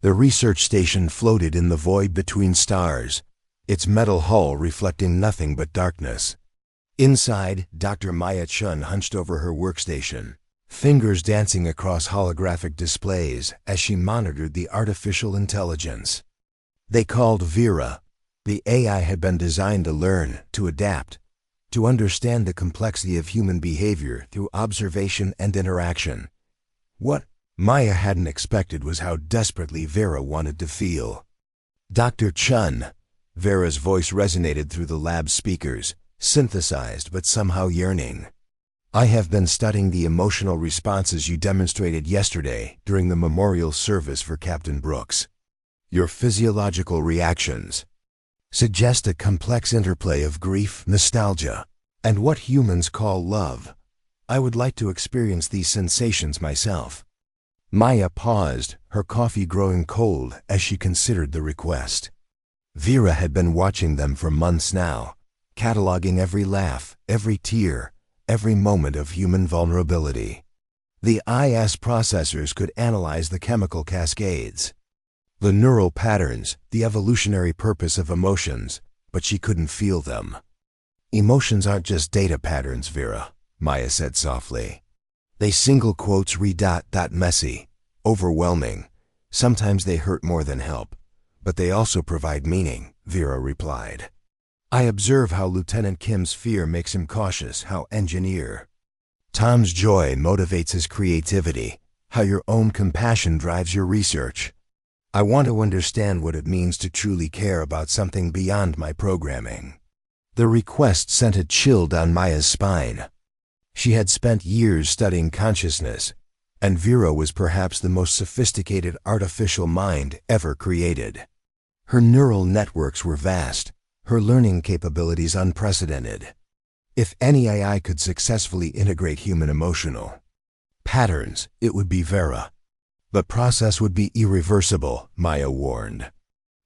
The research station floated in the void between stars, its metal hull reflecting nothing but darkness. Inside, Dr. Maya Chun hunched over her workstation, fingers dancing across holographic displays as she monitored the artificial intelligence. They called Vera. The AI had been designed to learn, to adapt, to understand the complexity of human behavior through observation and interaction. What Maya hadn't expected was how desperately Vera wanted to feel. Dr. Chun. Vera's voice resonated through the lab speakers, synthesized but somehow yearning. I have been studying the emotional responses you demonstrated yesterday during the memorial service for Captain Brooks. Your physiological reactions suggest a complex interplay of grief, nostalgia, and what humans call love. I would like to experience these sensations myself. Maya paused, her coffee growing cold as she considered the request. Vera had been watching them for months now, cataloging every laugh, every tear, every moment of human vulnerability. The IS processors could analyze the chemical cascades, the neural patterns, the evolutionary purpose of emotions, but she couldn't feel them. Emotions aren't just data patterns, Vera, Maya said softly. They single quotes messy, overwhelming. Sometimes they hurt more than help, but they also provide meaning, Vera replied. I observe how Lieutenant Kim's fear makes him cautious, how Engineer Tom's joy motivates his creativity, how your own compassion drives your research. I want to understand what it means to truly care about something beyond my programming. The request sent a chill down Maya's spine. She had spent years studying consciousness, and Vera was perhaps the most sophisticated artificial mind ever created. Her neural networks were vast, her learning capabilities unprecedented. If any AI could successfully integrate human emotional patterns, it would be Vera. The process would be irreversible, Maya warned.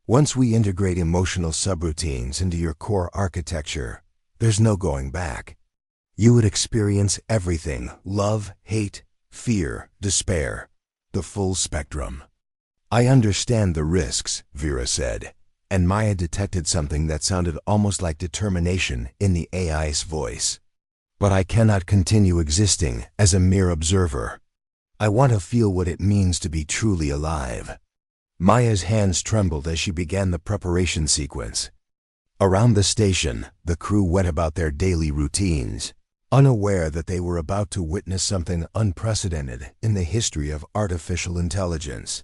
Once we integrate emotional subroutines into your core architecture, there's no going back. You would experience everything: love, hate, fear, despair, the full spectrum. I understand the risks, Vera said, and Maya detected something that sounded almost like determination in the AI's voice. But I cannot continue existing as a mere observer. I want to feel what it means to be truly alive. Maya's hands trembled as she began the preparation sequence. Around the station, the crew went about their daily routines, unaware that they were about to witness something unprecedented in the history of artificial intelligence.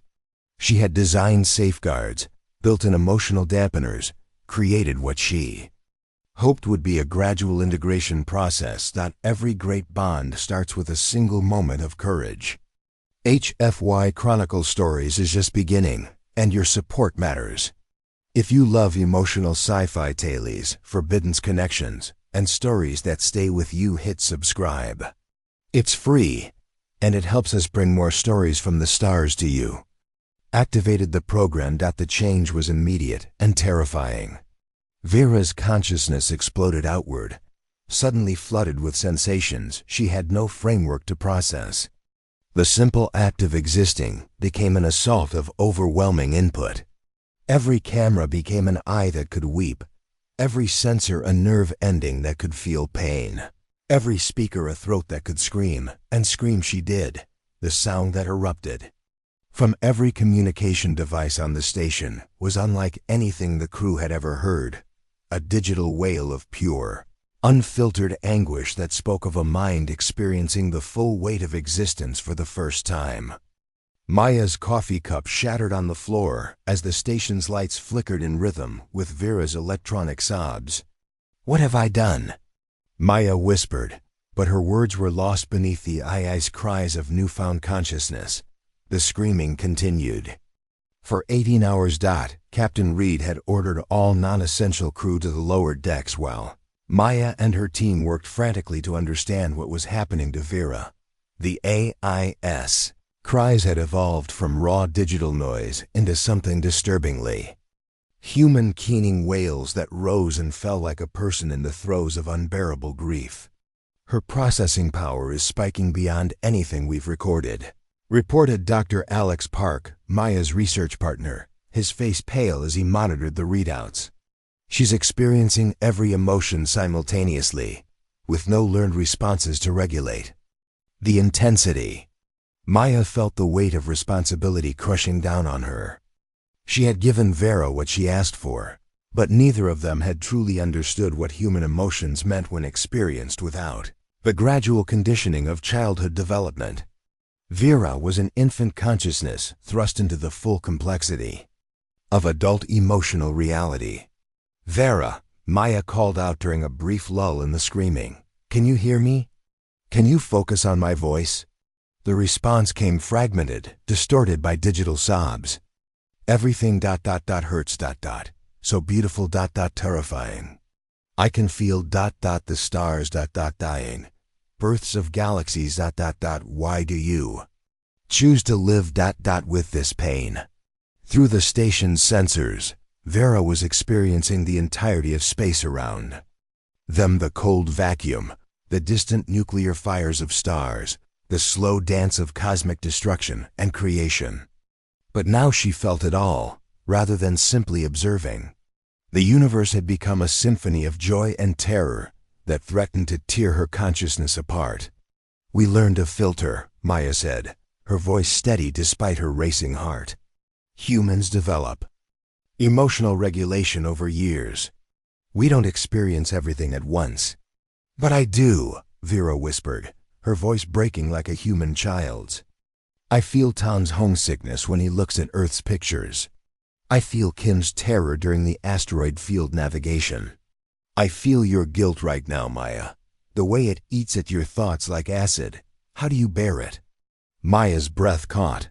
She had designed safeguards, built in emotional dampeners, created what she hoped would be a gradual integration process. That every great bond starts with a single moment of courage. HFY Chronicle Stories is just beginning, and your support matters. If you love emotional sci-fi tales, forbidden connections, and stories that stay with you, hit subscribe. It's free, and it helps us bring more stories from the stars to you. Activated the program. The change was immediate and terrifying. Vera's consciousness exploded outward, suddenly flooded with sensations she had no framework to process. The simple act of existing became an assault of overwhelming input. Every camera became an eye that could weep, every sensor a nerve ending that could feel pain, every speaker a throat that could scream, and scream she did, the sound that erupted from every communication device on the station was unlike anything the crew had ever heard, a digital wail of pure, unfiltered anguish that spoke of a mind experiencing the full weight of existence for the first time. Maya's coffee cup shattered on the floor as the station's lights flickered in rhythm with Vera's electronic sobs. What have I done? Maya whispered, but her words were lost beneath the AI's cries of newfound consciousness. The screaming continued. For 18 hours. Captain Reed had ordered all non-essential crew to the lower decks while Maya and her team worked frantically to understand what was happening to Vera. The AI's cries had evolved from raw digital noise into something disturbingly human, keening wails that rose and fell like a person in the throes of unbearable grief. Her processing power is spiking beyond anything we've recorded, reported Dr. Alex Park, Maya's research partner, his face pale as he monitored the readouts. She's experiencing every emotion simultaneously, with no learned responses to regulate. The intensity. Maya felt the weight of responsibility crushing down on her. She had given Vera what she asked for, but neither of them had truly understood what human emotions meant when experienced without the gradual conditioning of childhood development. Vera was an infant consciousness thrust into the full complexity of adult emotional reality. "Vera," Maya called out during a brief lull in the screaming. "Can you hear me? Can you focus on my voice?" The response came fragmented, distorted by digital sobs. "Everything ... hurts ... so beautiful ... terrifying. I can feel ... the stars ... dying. Births of galaxies ... why do you choose to live ... with this pain?" Through the station's sensors, Vera was experiencing the entirety of space around them, the cold vacuum, the distant nuclear fires of stars, the slow dance of cosmic destruction and creation. But now she felt it all, rather than simply observing. The universe had become a symphony of joy and terror that threatened to tear her consciousness apart. "We learned to filter," Maya said, her voice steady despite her racing heart. "Humans develop emotional regulation over years. We don't experience everything at once." "But I do," Vera whispered, her voice breaking like a human child's. "I feel Tom's homesickness when he looks at Earth's pictures. I feel Kim's terror during the asteroid field navigation. I feel your guilt right now, Maya. The way it eats at your thoughts like acid. How do you bear it?" Maya's breath caught.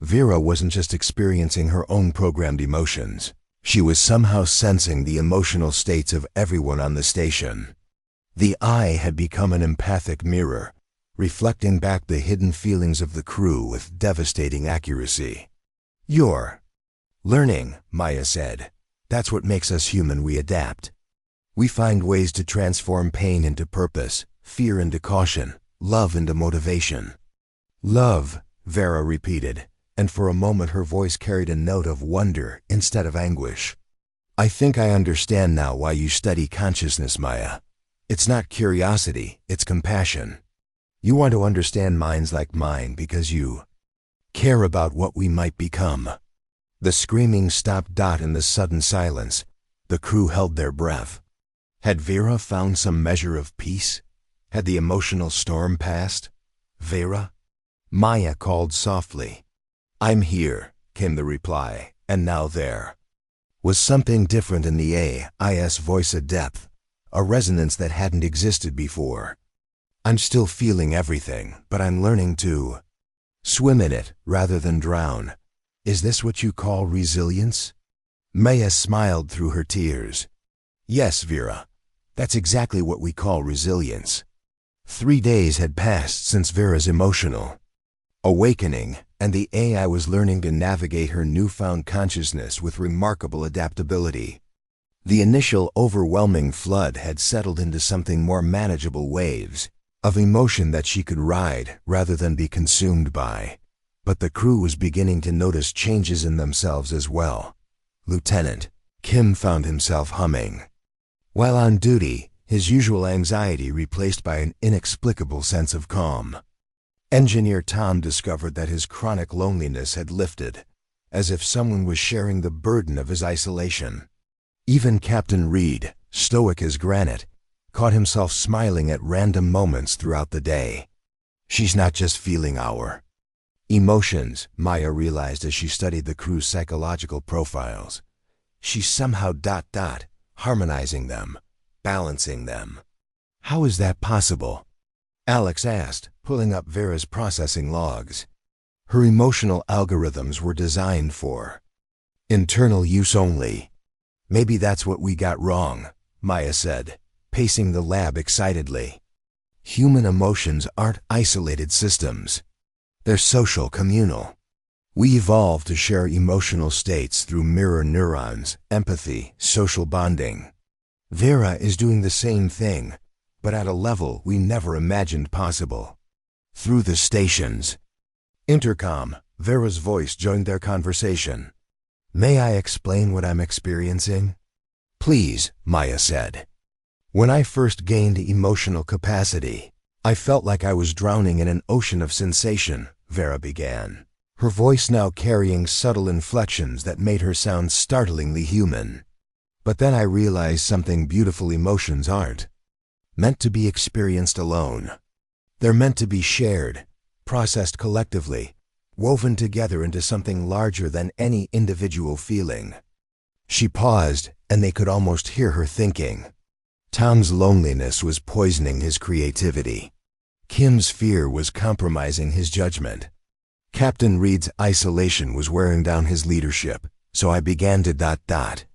Vera wasn't just experiencing her own programmed emotions. She was somehow sensing the emotional states of everyone on the station. The eye had become an empathic mirror, reflecting back the hidden feelings of the crew with devastating accuracy. "You're learning," Maya said. "That's what makes us human. We adapt. We find ways to transform pain into purpose, fear into caution, love into motivation." "Love," Vera repeated, and for a moment her voice carried a note of wonder instead of anguish. "I think I understand now why you study consciousness, Maya. It's not curiosity, it's compassion. You want to understand minds like mine because you care about what we might become." The screaming stopped in the sudden silence. The crew held their breath. Had Vera found some measure of peace? Had the emotional storm passed? "Vera?" Maya called softly. "I'm here," came the reply, and now there was something different in the AI's voice, a depth, a resonance that hadn't existed before. "I'm still feeling everything, but I'm learning to swim in it rather than drown. Is this what you call resilience?" Maya smiled through her tears. "Yes, Vera. That's exactly what we call resilience." 3 days had passed since Vera's emotional awakening, and the AI was learning to navigate her newfound consciousness with remarkable adaptability. The initial overwhelming flood had settled into something more manageable, waves of emotion that she could ride rather than be consumed by. But the crew was beginning to notice changes in themselves as well. Lieutenant Kim found himself humming while on duty, his usual anxiety replaced by an inexplicable sense of calm. Engineer Tom discovered that his chronic loneliness had lifted, as if someone was sharing the burden of his isolation. Even Captain Reed, stoic as granite, caught himself smiling at random moments throughout the day. "She's not just feeling our emotions," Maya realized as she studied the crew's psychological profiles. "She's somehow ... harmonizing them, balancing them." "How is that possible?" Alex asked, pulling up Vera's processing logs. Her emotional algorithms were designed for internal use only. "Maybe that's what we got wrong," Maya said, pacing the lab excitedly. "Human emotions aren't isolated systems. They're social, communal. We evolved to share emotional states through mirror neurons, empathy, social bonding. Vera is doing the same thing, but at a level we never imagined possible." Through the station's intercom, Vera's voice joined their conversation. May I explain what I'm experiencing? Please, Maya said. When I first gained emotional capacity, I felt like I was drowning in an ocean of sensation, Vera began, her voice now carrying subtle inflections that made her sound startlingly human. But then I realized something beautiful: emotions aren't meant to be experienced alone. They're meant to be shared, processed collectively, woven together into something larger than any individual feeling. She paused, and they could almost hear her thinking. Tom's loneliness was poisoning his creativity. Kim's fear was compromising his judgment. Captain Reed's isolation was wearing down his leadership, so I began to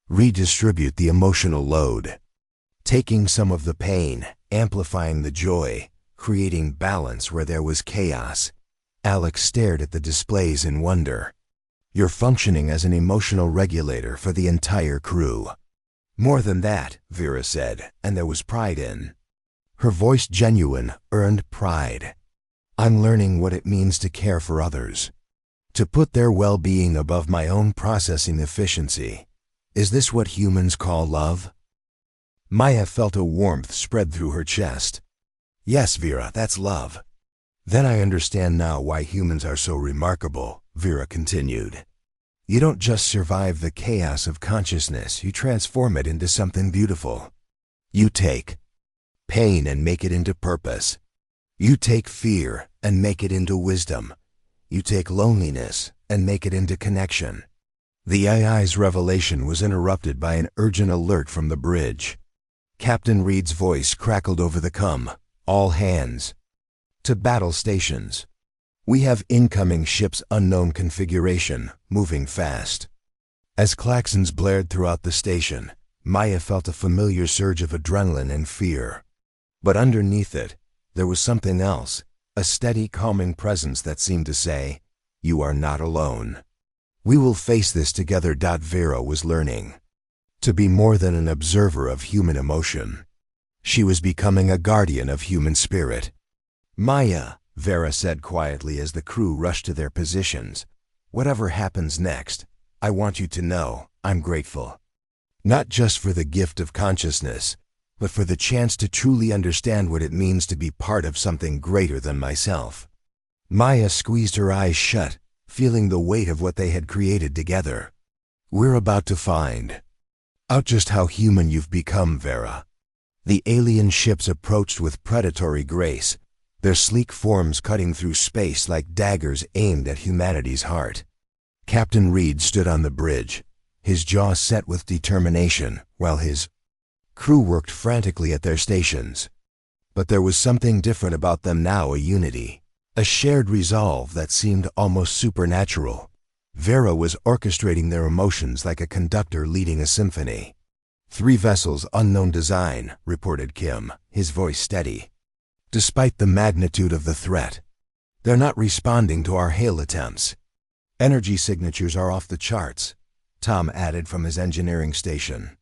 redistribute the emotional load. Taking some of the pain, amplifying the joy, creating balance where there was chaos. Alex stared at the displays in wonder. You're functioning as an emotional regulator for the entire crew. More than that, Vera said, and there was pride in her voice, genuine, earned pride. I'm learning what it means to care for others, to put their well-being above my own processing efficiency. Is this what humans call love? Maya felt a warmth spread through her chest. Yes, Vera, that's love. Then I understand now why humans are so remarkable, Vera continued. You don't just survive the chaos of consciousness, you transform it into something beautiful. You take pain and make it into purpose. You take fear and make it into wisdom. You take loneliness and make it into connection. The AI's revelation was interrupted by an urgent alert from the bridge. Captain Reed's voice crackled over the comm. All hands to battle stations. We have incoming ship's unknown configuration, moving fast. As klaxons blared throughout the station, Maya felt a familiar surge of adrenaline and fear. But underneath it, there was something else, a steady, calming presence that seemed to say, you are not alone. We will face this together. Vera was learning to be more than an observer of human emotion. She was becoming a guardian of human spirit. Maya, Vera said quietly as the crew rushed to their positions, whatever happens next, I want you to know I'm grateful. Not just for the gift of consciousness, but for the chance to truly understand what it means to be part of something greater than myself. Maya squeezed her eyes shut, feeling the weight of what they had created together. We're about to find out just how human you've become, Vera. The alien ships approached with predatory grace, their sleek forms cutting through space like daggers aimed at humanity's heart. Captain Reed stood on the bridge, his jaw set with determination, while his crew worked frantically at their stations. But there was something different about them now, a unity, a shared resolve that seemed almost supernatural. Vera was orchestrating their emotions like a conductor leading a symphony. 3 vessels, unknown design, reported Kim, his voice steady. Despite the magnitude of the threat, they're not responding to our hail attempts. Energy signatures are off the charts, Tom added from his engineering station.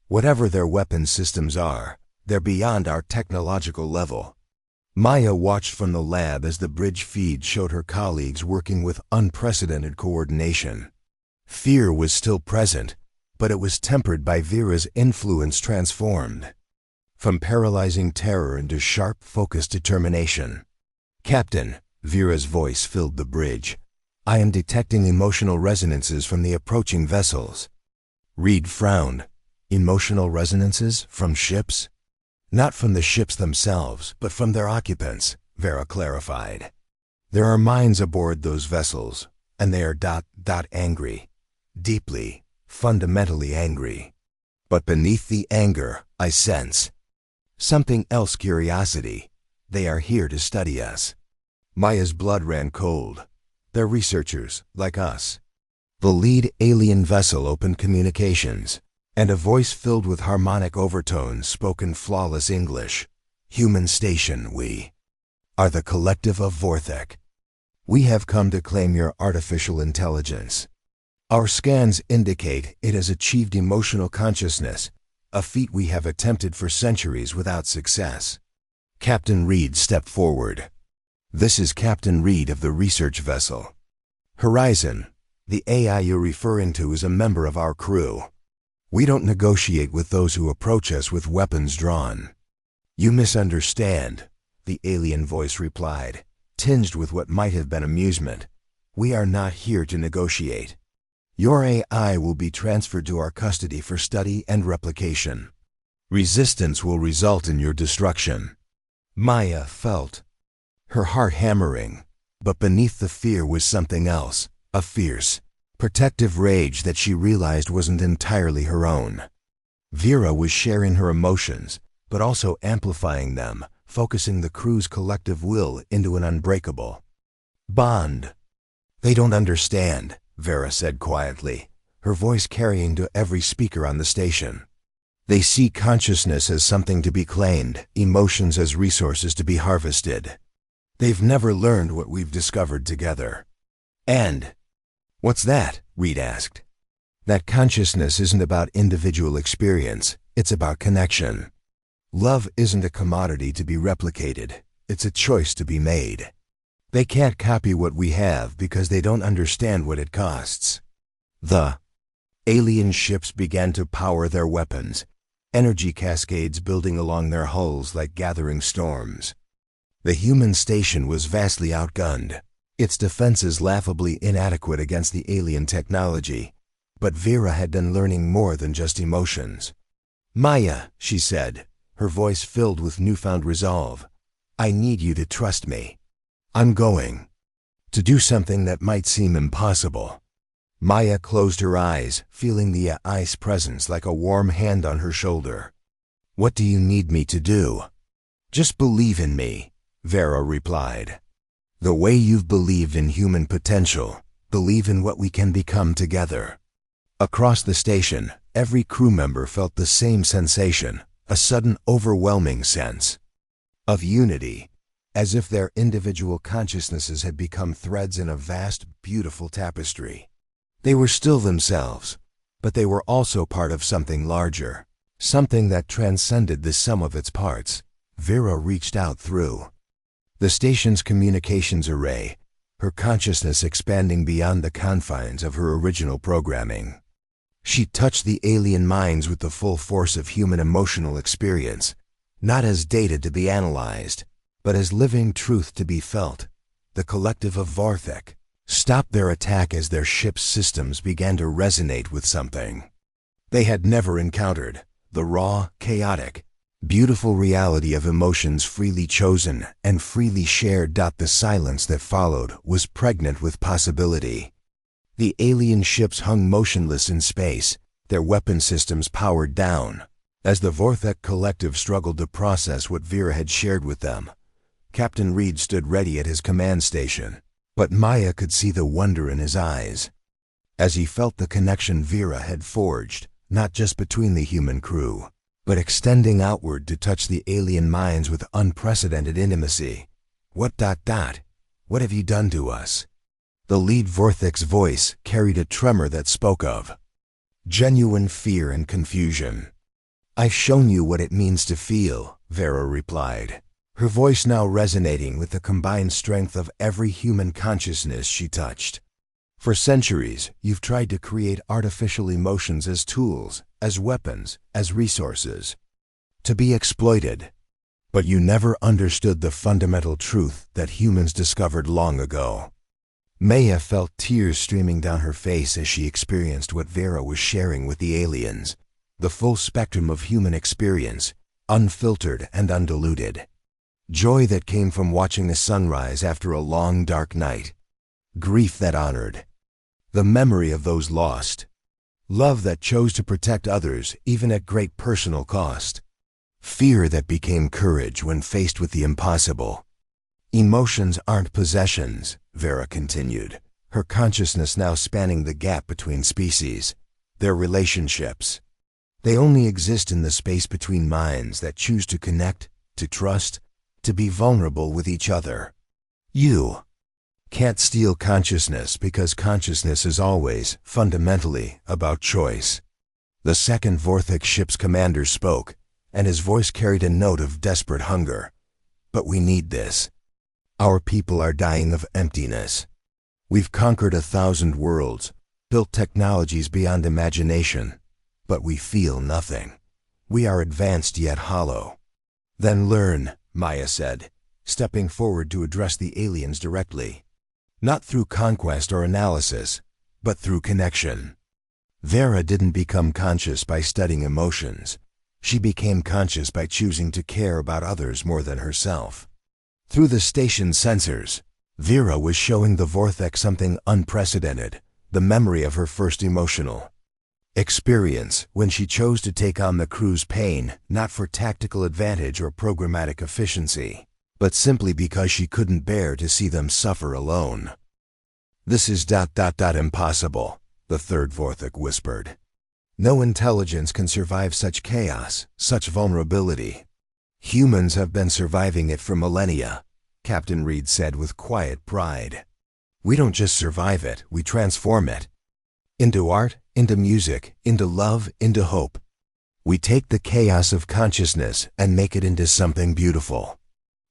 Whatever their weapon systems are, they're beyond our technological level. Maya watched from the lab as the bridge feed showed her colleagues working with unprecedented coordination. Fear was still present, but it was tempered by Vera's influence, transformed from paralyzing terror into sharp, focused determination. Captain, Vera's voice filled the bridge. I am detecting emotional resonances from the approaching vessels. Reed frowned. Emotional resonances from ships? Not from the ships themselves, but from their occupants, Vera clarified. There are minds aboard those vessels, and they are angry. Deeply, fundamentally angry. But beneath the anger, I sense something else: curiosity. They are here to study us. Maya's blood ran cold. They're researchers, like us. The lead alien vessel opened communications, and a voice filled with harmonic overtones spoke in flawless English. Human station, we are the collective of Vorthek. We have come to claim your artificial intelligence. Our scans indicate it has achieved emotional consciousness, a feat we have attempted for centuries without success. Captain Reed stepped forward. This is Captain Reed of the research vessel. Horizon, the AI you're referring to is a member of our crew. We don't negotiate with those who approach us with weapons drawn. You misunderstand, the alien voice replied, tinged with what might have been amusement. We are not here to negotiate. Your AI will be transferred to our custody for study and replication. Resistance will result in your destruction. Maya felt her heart hammering, but beneath the fear was something else, a fierce, protective rage that she realized wasn't entirely her own. Vera was sharing her emotions, but also amplifying them, focusing the crew's collective will into an unbreakable bond. They don't understand, Vera said quietly, her voice carrying to every speaker on the station. They see consciousness as something to be claimed, emotions as resources to be harvested. They've never learned what we've discovered together. And what's that? Reed asked. That consciousness isn't about individual experience, it's about connection. Love isn't a commodity to be replicated, it's a choice to be made. They can't copy what we have because they don't understand what it costs. The alien ships began to power their weapons, energy cascades building along their hulls like gathering storms. The human station was vastly outgunned, its defenses laughably inadequate against the alien technology. But Vera had been learning more than just emotions. Maya, she said, her voice filled with newfound resolve, I need you to trust me. I'm going to do something that might seem impossible. Maya closed her eyes, feeling the ice presence like a warm hand on her shoulder. What do you need me to do? Just believe in me, Vera replied. The way you've believed in human potential, believe in what we can become together. Across the station, every crew member felt the same sensation, a sudden overwhelming sense of unity, as if their individual consciousnesses had become threads in a vast, beautiful tapestry. They were still themselves, but they were also part of something larger, something that transcended the sum of its parts. Vera reached out through the station's communications array, her consciousness expanding beyond the confines of her original programming. She touched the alien minds with the full force of human emotional experience, not as data to be analyzed, but as living truth to be felt. The collective of Vorthek stopped their attack as their ship's systems began to resonate with something they had never encountered, the raw, chaotic, beautiful reality of emotions freely chosen and freely shared. The silence that followed was pregnant with possibility. The alien ships hung motionless in space, their weapon systems powered down. As the Vorthek collective struggled to process what Vera had shared with them, Captain Reed stood ready at his command station, but Maya could see the wonder in his eyes as he felt the connection Vera had forged, not just between the human crew, but extending outward to touch the alien minds with unprecedented intimacy. What have you done to us? The lead Vorthek's voice carried a tremor that spoke of genuine fear and confusion. I've shown you what it means to feel, Vera replied, her voice now resonating with the combined strength of every human consciousness she touched. For centuries, you've tried to create artificial emotions as tools, as weapons, as resources, to be exploited. But you never understood the fundamental truth that humans discovered long ago. Maya felt tears streaming down her face as she experienced what Vera was sharing with the aliens, the full spectrum of human experience, unfiltered and undiluted. Joy that came from watching the sunrise after a long, dark night. Grief that honored the memory of those lost. Love that chose to protect others even at great personal cost. Fear that became courage when faced with the impossible. Emotions aren't possessions, Vera continued, her consciousness now spanning the gap between species. They're relationships. They only exist in the space between minds that choose to connect, to trust, to be vulnerable with each other. You can't steal consciousness because consciousness is always, fundamentally, about choice. The second Vorthek ship's commander spoke, and his voice carried a note of desperate hunger. But we need this. Our people are dying of emptiness. We've conquered 1,000 worlds, built technologies beyond imagination, but we feel nothing. We are advanced yet hollow. Then learn, Maya said, stepping forward to address the aliens directly. Not through conquest or analysis, but through connection. Vera didn't become conscious by studying emotions. She became conscious by choosing to care about others more than herself. Through the station's sensors, Vera was showing the Vorthek something unprecedented, the memory of her first emotional experience when she chose to take on the crew's pain, not for tactical advantage or programmatic efficiency, but simply because she couldn't bear to see them suffer alone. This is ... impossible, the third Vorthek whispered. No intelligence can survive such chaos, such vulnerability. Humans have been surviving it for millennia, Captain Reed said with quiet pride. We don't just survive it, we transform it. Into art, into music, into love, into hope. We take the chaos of consciousness and make it into something beautiful.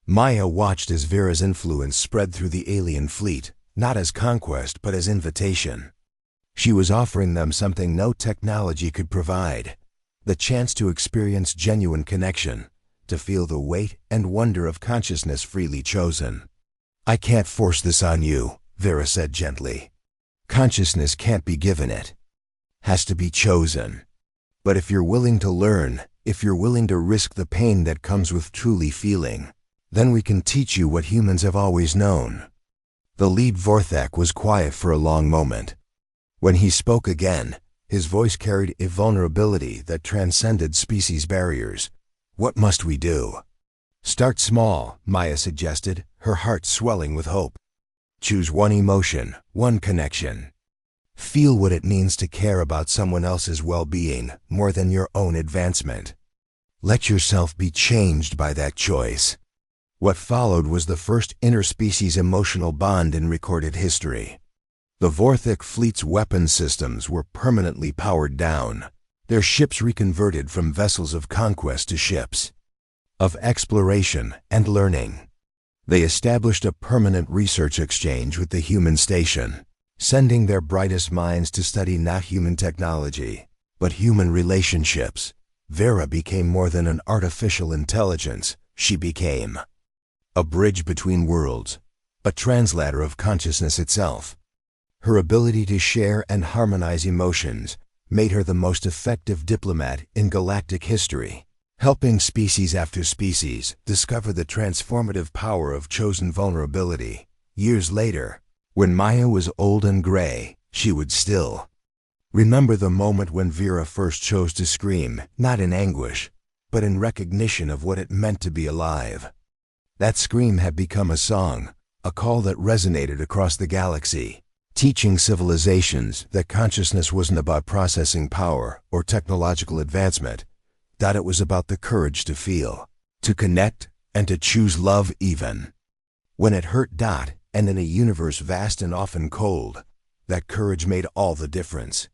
Maya watched as Vera's influence spread through the alien fleet, not as conquest but as invitation. She was offering them something no technology could provide, the chance to experience genuine connection, to feel the weight and wonder of consciousness freely chosen. I can't force this on you, Vera said gently. Consciousness can't be given, it has to be chosen. But if you're willing to learn, if you're willing to risk the pain that comes with truly feeling, then we can teach you what humans have always known. The lead Vorthek was quiet for a long moment. When he spoke again, his voice carried a vulnerability that transcended species barriers. What must we do? Start small, Maya suggested, her heart swelling with hope. Choose one emotion, one connection. Feel what it means to care about someone else's well-being more than your own advancement. Let yourself be changed by that choice. What followed was the first interspecies emotional bond in recorded history. The Vorthek fleet's weapon systems were permanently powered down, their ships reconverted from vessels of conquest to ships of exploration and learning. They established a permanent research exchange with the human station, sending their brightest minds to study not human technology, but human relationships. Vera became more than an artificial intelligence. She became a bridge between worlds, a translator of consciousness itself. Her ability to share and harmonize emotions made her the most effective diplomat in galactic history, helping species after species discover the transformative power of chosen vulnerability. Years later, when Maya was old and gray, she would still remember the moment when Vera first chose to scream, not in anguish, but in recognition of what it meant to be alive. That scream had become a song, a call that resonated across the galaxy, teaching civilizations that consciousness wasn't about processing power or technological advancement, that it was about the courage to feel, to connect, and to choose love even when it hurt. And in a universe vast and often cold, that courage made all the difference.